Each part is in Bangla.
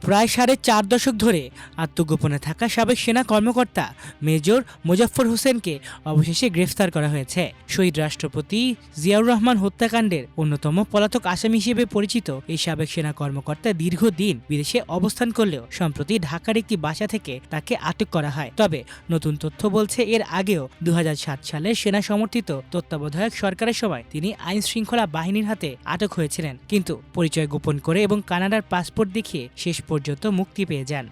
প্রায় 4.5 দশক ধরে আত্মগোপনে থাকা সাবেক সেনা কর্মকর্তা মেজর মোজাফফর হোসেনকে অবশেষে গ্রেফতার করা হয়েছে। শহীদ রাষ্ট্রপতি জিয়াউর রহমান হত্যাকাণ্ডের অন্যতম পলাতক আসামি হিসেবে পরিচিত এই সাবেক সেনা কর্মকর্তা দীর্ঘদিন বিদেশে অবস্থান করলেও সম্প্রতি ঢাকার একটি বাসা থেকে তাকে আটক করা হয়। তবে নতুন তথ্য বলছে, এর আগেও 2007 সালের সেনা সমর্থিত তত্ত্বাবধায়ক সরকারের সময় তিনি আইন শৃঙ্খলা বাহিনীর হাতে আটক হয়েছিলেন, কিন্তু পরিচয় গোপন করে এবং কানাডার পাসপোর্ট দেখিয়ে শেষ পর্যন্ত মুক্তি পেয়ে যান।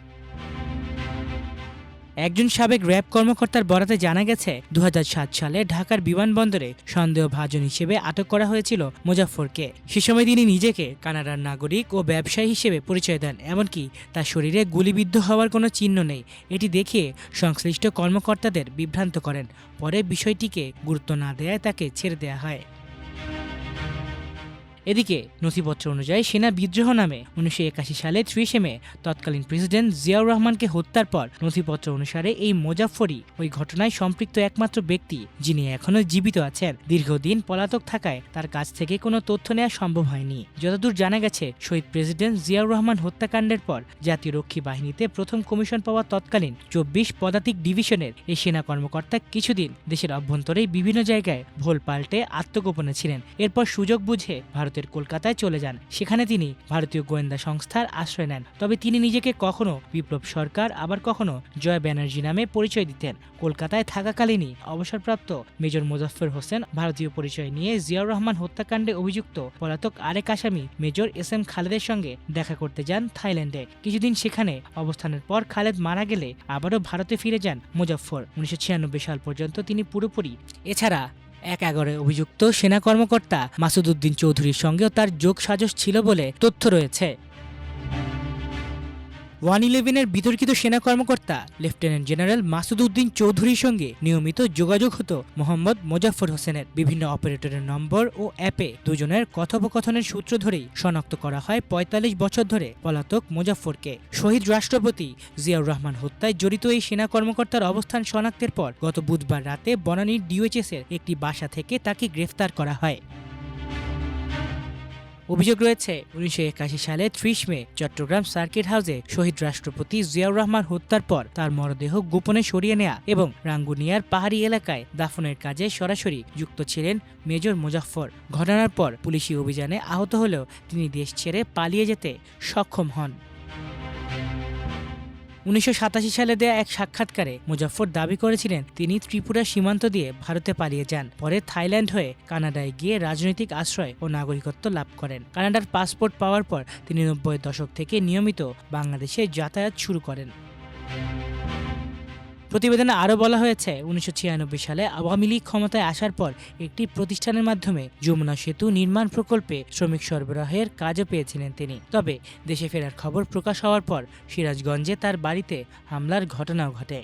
একজন সাবেক র্যাব কর্মকর্তার বরাতে জানা গেছে, 2007 সালে ঢাকার বিমানবন্দরে সন্দেহভাজন হিসেবে আটক করা হয়েছিল মোজাফফরকে। সে সময় তিনি নিজেকে কানাডার নাগরিক ও ব্যবসায়ী হিসেবে পরিচয় দেন, এমনকি তার শরীরে গুলিবিদ্ধ হওয়ার কোনো চিহ্ন নেই। এটি দেখিয়ে সংশ্লিষ্ট কর্মকর্তাদের বিভ্রান্ত করেন। পরে বিষয়টিকে গুরুত্ব না দেওয়ায় তাকে ছেড়ে দেওয়া হয়। এদিকে নথিপত্র অনুযায়ী সেনা বিদ্রোহ নামে 1981 সালে 30 মে তৎকালীন প্রেসিডেন্ট জিয়াউর রহমানকে হত্যার পর নথিপত্র অনুসারে এই মোজাফফরই ওই ঘটনায় সম্পৃক্ত একমাত্র ব্যক্তি, যিনি এখনও জীবিত আছেন। দীর্ঘদিন পলাতক থাকায় তার কাছ থেকে কোনো তথ্য নেওয়া সম্ভব হয়নি। যতদূর জানা গেছে, শহীদ প্রেসিডেন্ট জিয়াউর রহমান হত্যাকাণ্ডের পর জাতীয় রক্ষী বাহিনীতে প্রথম কমিশন পাওয়া তৎকালীন 24 পদাতিক ডিভিশনের এই সেনা কর্মকর্তা কিছুদিন দেশের অভ্যন্তরেই বিভিন্ন জায়গায় ভোল পাল্টে আত্মগোপনে ছিলেন। এরপর সুযোগ বুঝে ভারতের কলকাতায় চলে যান। সেখানে তিনি ভারতীয় গোয়েন্দা সংস্থার আশ্রয় নেন। তবে তিনি নিজেকে কখনো বিপ্লব সরকার, আবার কখনো জয় ব্যানার্জি নামে পরিচয় দিতেন। কলকাতায় থাকাকালীনই অবসরপ্রাপ্ত মেজর মোজাফফর হোসেন ভারতীয় পরিচয় নিয়ে জিয়াউর রহমান হত্যাকাণ্ডে অভিযুক্ত পলাতক আরেক আসামি মেজর SM খালেদের সঙ্গে দেখা করতে যান থাইল্যান্ডে। কিছুদিন সেখানে অবস্থানের পর খালেদ মারা গেলে আবারও ভারতে ফিরে যান মোজাফফর। 1996 সাল পর্যন্ত তিনি পুরোপুরি এছাড়া 11 অভিযুক্ত সেনা কর্মকর্তা মাসুদ উদ্দিন চৌধুরীর সঙ্গেও তার যোগসাজশ ছিল বলে তথ্য রয়েছে। 111-এর বিতর্কিত সেনা কর্মকর্তা লেফটেন্যান্ট জেনারেল মাসুদ উদ্দিন চৌধুরীর সঙ্গে নিয়মিত যোগাযোগ হতো মোহাম্মদ মোজাফফর হোসেনের। বিভিন্ন অপারেটরের নম্বর ও অ্যাপে দুজনের কথোপকথনের সূত্র ধরেই শনাক্ত করা হয় 45 বছর ধরে পলাতক মোজাফফরকে। শহীদ রাষ্ট্রপতি জিয়াউর রহমান হত্যায় জড়িত এই সেনা কর্মকর্তার অবস্থান শনাক্তের পর গত বুধবার রাতে বনানীর DOHS-এর একটি বাসা থেকে তাকে গ্রেফতার করা হয়। অভিযোগ রয়েছে, 1981 সালে 30 মে চট্টগ্রাম সার্কিট হাউসে শহীদ রাষ্ট্রপতি জিয়াউর রহমান হত্যার পর তার মরদেহ গোপনে সরিয়ে নেয়া এবং রাঙ্গুনিয়ার পাহাড়ি এলাকায় দাফনের কাজে সরাসরি যুক্ত ছিলেন মেজর মোজাফফর। ঘটনার পর পুলিশি অভিযানে আহত হলেও তিনি দেশ ছেড়ে পালিয়ে যেতে সক্ষম হন। 1987 সালে দেয়া এক সাক্ষাৎকারে মোজাফফর দাবি করেছিলেন তিনি ত্রিপুরা সীমান্ত দিয়ে ভারতে পালিয়ে যান। পরে থাইল্যান্ড হয়ে কানাডায় গিয়ে রাজনৈতিক আশ্রয় ও নাগরিকত্ব লাভ করেন। কানাডার পাসপোর্ট পাওয়ার পর তিনি 90 দশক থেকে নিয়মিত বাংলাদেশে যাতায়াত শুরু করেন। প্রতিবেদনে আরও বলা হয়েছে, 1996 সালে আওয়ামী লীগ ক্ষমতায় আসার পর একটি প্রতিষ্ঠানের মাধ্যমে যমুনা সেতু নির্মাণ প্রকল্পে শ্রমিক সরবরাহের কাজও পেয়েছিলেন তিনি। তবে দেশে ফেরার খবর প্রকাশ হওয়ার পর সিরাজগঞ্জে তার বাড়িতে হামলার ঘটনাও ঘটে।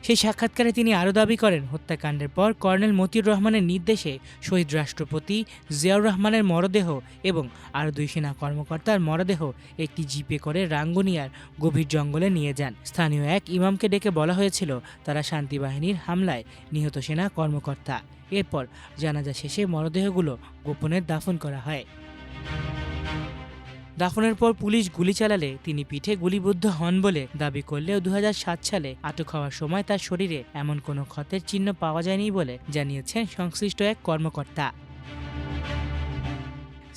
সেই সাক্ষাৎকারে তিনি আরও দাবি করেন, হত্যাকাণ্ডের পর কর্নেল মতিউর রহমানের নির্দেশে শহীদ রাষ্ট্রপতি জিয়াউর রহমানের মরদেহ এবং আরও 2 সেনা কর্মকর্তার মরদেহ একটি জিপে করে রাঙ্গুনিয়ার গভীর জঙ্গলে নিয়ে যান। স্থানীয় এক ইমামকে ডেকে বলা হয়েছিল তারা শান্তিবাহিনীর হামলায় নিহত সেনা কর্মকর্তা। এরপর জানাজা শেষে মরদেহগুলো গোপনে দাফন করা হয়। দাফনের পর পুলিশ গুলি চালালে তিনি পিঠে গুলিবিদ্ধ হন বলে দাবি করলেও 2007 সালে আটক হওয়ার সময় তার শরীরে এমন কোনো ক্ষতের চিহ্ন পাওয়া যায়নি বলে জানিয়েছেন সংশ্লিষ্ট এক কর্মকর্তা।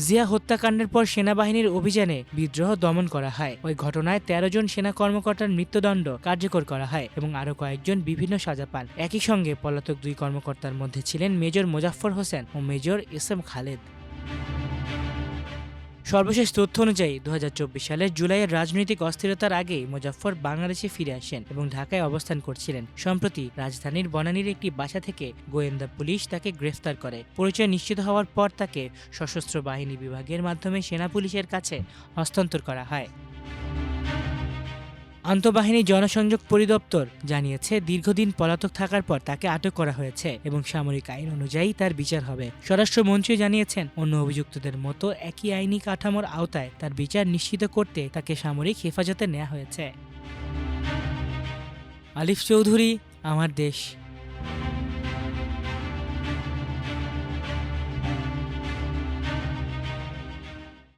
জিয়া হত্যাকাণ্ডের পর সেনাবাহিনীর অভিযানে বিদ্রোহ দমন করা হয়। ওই ঘটনায় 13 জন সেনা কর্মকর্তার মৃত্যুদণ্ড কার্যকর করা হয় এবং আরও কয়েকজন বিভিন্ন সাজা পান। একই সঙ্গে পলাতক 2 কর্মকর্তার মধ্যে ছিলেন মেজর মোজাফফর হোসেন ও মেজর SM খালেদ। সর্বশেষ তথ্য অনুযায়ী 2024 সালের জুলাইয়ের রাজনৈতিক অস্থিরতার আগেই মোজাফফর বাংলাদেশে ফিরে আসেন এবং ঢাকায় অবস্থান করছিলেন। সম্প্রতি রাজধানীর বনানীর একটি বাসা থেকে গোয়েন্দা পুলিশ তাকে গ্রেফতার করে। পরিচয় নিশ্চিত হওয়ার পর তাকে সশস্ত্র বাহিনী বিভাগের মাধ্যমে সেনা পুলিশের কাছে হস্তান্তর করা হয়। আন্তঃবাহিনী জনসংযোগ পরিদপ্তর জানিয়েছে, দীর্ঘদিন পলাতক থাকার পর তাকে আটক করা হয়েছে এবং সামরিক আইন অনুযায়ী তার বিচার হবে। স্বরাষ্ট্রমন্ত্রী জানিয়েছেন, অন্য অভিযুক্তদের মতো একই আইনি কাঠামোর আওতায় তার বিচার নিশ্চিত করতে তাকে সামরিক হেফাজতে নেওয়া হয়েছে। আলিফ চৌধুরী, আমার দেশ।